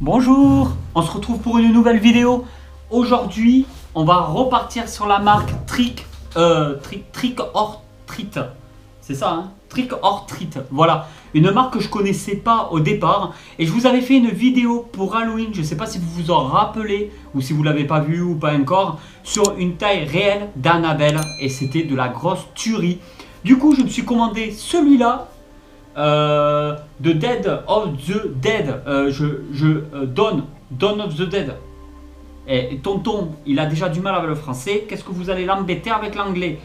Bonjour, on se retrouve pour une nouvelle vidéo. Aujourd'hui, on va repartir sur la marque Trick or Treat. C'est ça, hein? Trick or Treat. Voilà, une marque que je connaissais pas au départ. Et je vous avais fait une vidéo pour Halloween, je ne sais pas si vous vous en rappelez ou si vous l'avez pas vu ou pas encore, sur une taille réelle d'Annabelle. Et c'était de la grosse tuerie. Du coup, je me suis commandé celui-là. The Dead of the Dead, Dawn of the Dead. Et tonton, il a déjà du mal avec le français. Qu'est-ce que vous allez l'embêter avec l'anglais?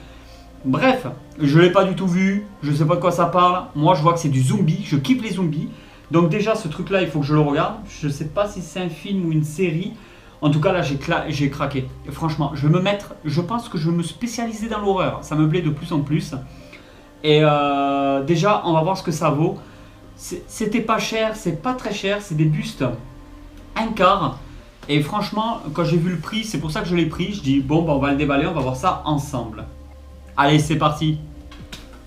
Bref, je l'ai pas du tout vu. Je sais pas de quoi ça parle. Moi, je vois que c'est du zombie. Je kiffe les zombies. Donc déjà, ce truc-là, il faut que je le regarde. Je sais pas si c'est un film ou une série. En tout cas, là, j'ai craqué. Et franchement, je vais me mettre. Je pense que je vais me spécialiser dans l'horreur. Ça me plaît de plus en plus. Et déjà, on va voir ce que ça vaut. C'était pas cher, c'est pas très cher, c'est des bustes un quart. Et franchement, quand j'ai vu le prix, c'est pour ça que je l'ai pris. Je dis, bon, bah, on va le déballer, on va voir ça ensemble. Allez, c'est parti.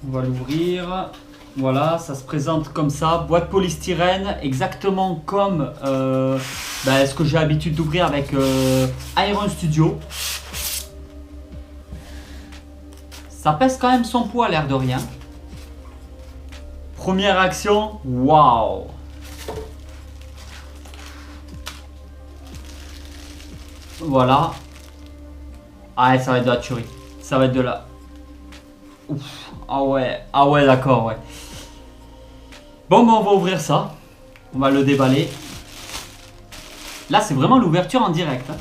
On va l'ouvrir. Voilà, ça se présente comme ça. Boîte polystyrène, exactement comme ce que j'ai l'habitude d'ouvrir avec Iron Studio. Ça pèse quand même son poids, l'air de rien. Première action, waouh! Voilà. Ah, ça va être de la tuerie. Ça va être de la... Ouf. Ah ouais, d'accord, ouais. Bon, ben on va ouvrir ça. On va le déballer. Là, c'est vraiment l'ouverture en direct. Hein.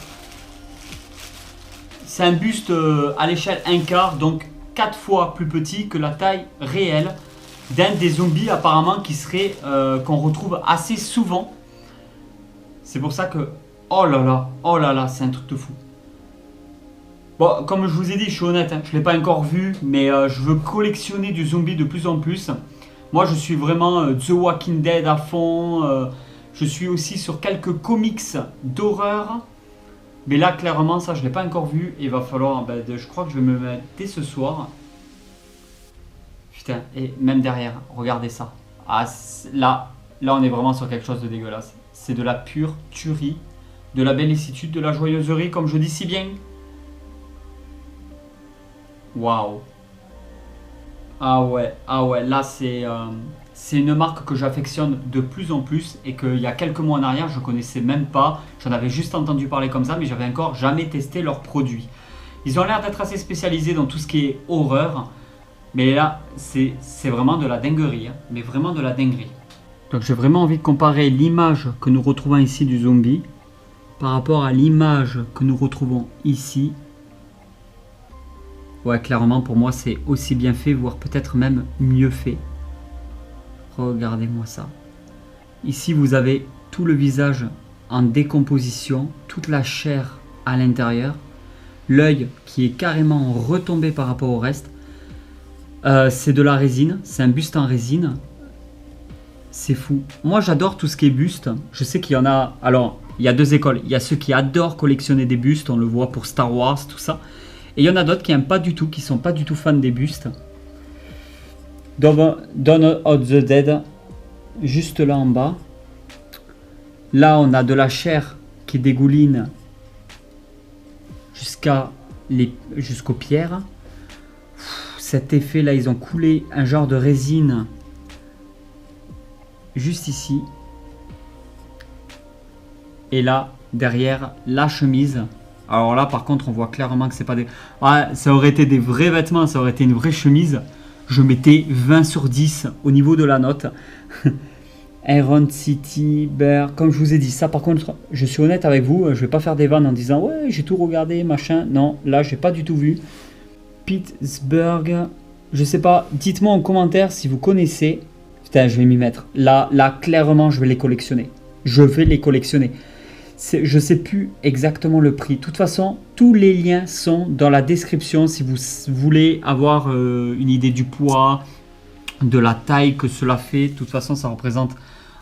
C'est un buste à l'échelle 1 quart, donc 4 fois plus petit que la taille réelle d'un des zombies apparemment qui serait qu'on retrouve assez souvent. C'est pour ça que oh là là, c'est un truc de fou. Bon, comme je vous ai dit, je suis honnête, hein, je l'ai pas encore vu, mais je veux collectionner du zombie de plus en plus. Moi, je suis vraiment The Walking Dead à fond. Je suis aussi sur quelques comics d'horreur. Mais là, clairement, ça, je ne l'ai pas encore vu. Et il va falloir... je crois que je vais me mettre dès ce soir. Putain, et même derrière, regardez ça. Ah, là, on est vraiment sur quelque chose de dégueulasse. C'est de la pure tuerie, de la bellicitude, de la joyeuserie, comme je dis si bien. Waouh. Ah ouais, là, c'est une marque que j'affectionne de plus en plus et qu'il y a quelques mois en arrière, je ne connaissais même pas. J'en avais juste entendu parler comme ça, mais j'avais encore jamais testé leurs produits. Ils ont l'air d'être assez spécialisés dans tout ce qui est horreur. Mais là, c'est vraiment de la dinguerie. Hein, mais vraiment de la dinguerie. Donc j'ai vraiment envie de comparer l'image que nous retrouvons ici du zombie par rapport à l'image que nous retrouvons ici. Ouais, clairement, pour moi, c'est aussi bien fait, voire peut-être même mieux fait. Regardez-moi ça. Ici, vous avez tout le visage en décomposition, toute la chair à l'intérieur, l'œil qui est carrément retombé par rapport au reste. C'est de la résine, c'est un buste en résine. C'est fou. Moi, j'adore tout ce qui est buste. Je sais qu'il y en a... Alors, il y a deux écoles. Il y a ceux qui adorent collectionner des bustes, on le voit pour Star Wars, tout ça. Et il y en a d'autres qui n'aiment pas du tout, qui ne sont pas du tout fans des bustes. Dawn of the Dead, juste là en bas. Là, on a de la chair qui dégouline jusqu'aux pierres. Cet effet là, ils ont coulé un genre de résine juste ici. Et là, derrière, la chemise. Alors là, par contre, on voit clairement que c'est pas des... Ouais, ça aurait été des vrais vêtements, ça aurait été une vraie chemise. Je mettais 20 sur 10 au niveau de la note. Iron City, Bear, comme je vous ai dit, ça par contre, je suis honnête avec vous, je vais pas faire des vannes en disant ouais, j'ai tout regardé, machin. Non, là, j'ai pas du tout vu. Pittsburgh, je sais pas, dites-moi en commentaire si vous connaissez. Putain, je vais m'y mettre. Là, clairement, je vais les collectionner. Je vais les collectionner. Je sais plus exactement le prix. De toute façon, tous les liens sont dans la description si vous voulez avoir une idée du poids, de la taille que cela fait. De toute façon, ça représente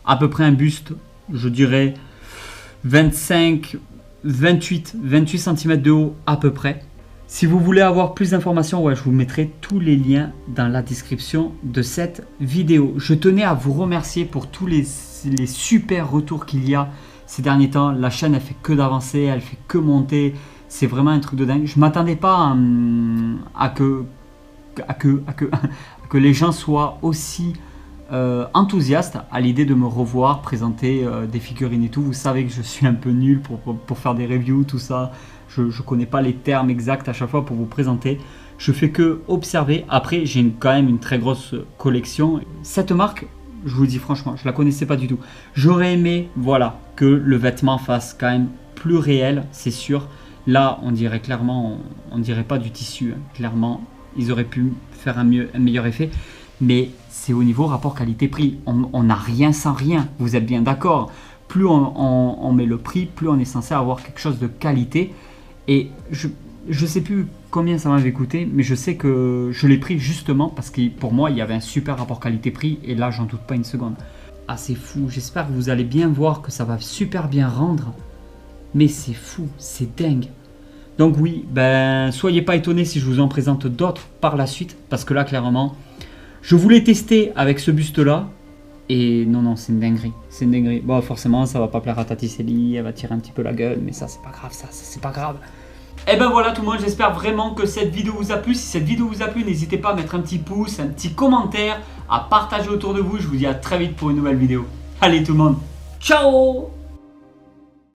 à peu près un buste, je dirais 28 cm de haut à peu près. Si vous voulez avoir plus d'informations, ouais, je vous mettrai tous les liens dans la description de cette vidéo. Je tenais à vous remercier pour tous les super retours qu'il y a. ces derniers temps. La chaîne, elle fait que d'avancer, elle fait que monter. C'est vraiment un truc de dingue. Je m'attendais pas à que les gens soient aussi enthousiastes à l'idée de me revoir, présenter des figurines et tout. Vous savez que je suis un peu nul pour faire des reviews, tout ça. Je connais pas les termes exacts à chaque fois pour vous présenter. Je fais que observer. Après, j'ai quand même une très grosse collection. Cette marque, je vous le dis franchement, je la connaissais pas du tout. J'aurais aimé, voilà, que le vêtement fasse quand même plus réel, c'est sûr. Là, on dirait clairement, on dirait pas du tissu. Hein. Clairement, ils auraient pu faire un meilleur effet. Mais c'est au niveau rapport qualité-prix. On n'a rien sans rien. Vous êtes bien d'accord. Plus on met le prix, plus on est censé avoir quelque chose de qualité. Et je sais plus combien ça m'avait coûté, mais je sais que je l'ai pris justement parce que pour moi, il y avait un super rapport qualité-prix. Et là, j'en doute pas une seconde. Ah, c'est fou. J'espère que vous allez bien voir que ça va super bien rendre. Mais c'est fou, c'est dingue. Donc oui, ben soyez pas étonnés si je vous en présente d'autres par la suite, parce que là clairement, je voulais tester avec ce buste là, et non, c'est une dinguerie, c'est une dinguerie. Bon, forcément, ça va pas plaire à Tati Célie, elle va tirer un petit peu la gueule, mais ça c'est pas grave, ça c'est pas grave. Et ben voilà tout le monde, j'espère vraiment que cette vidéo vous a plu. Si cette vidéo vous a plu, n'hésitez pas à mettre un petit pouce, un petit commentaire, à partager autour de vous. Je vous dis à très vite pour une nouvelle vidéo. Allez tout le monde, ciao!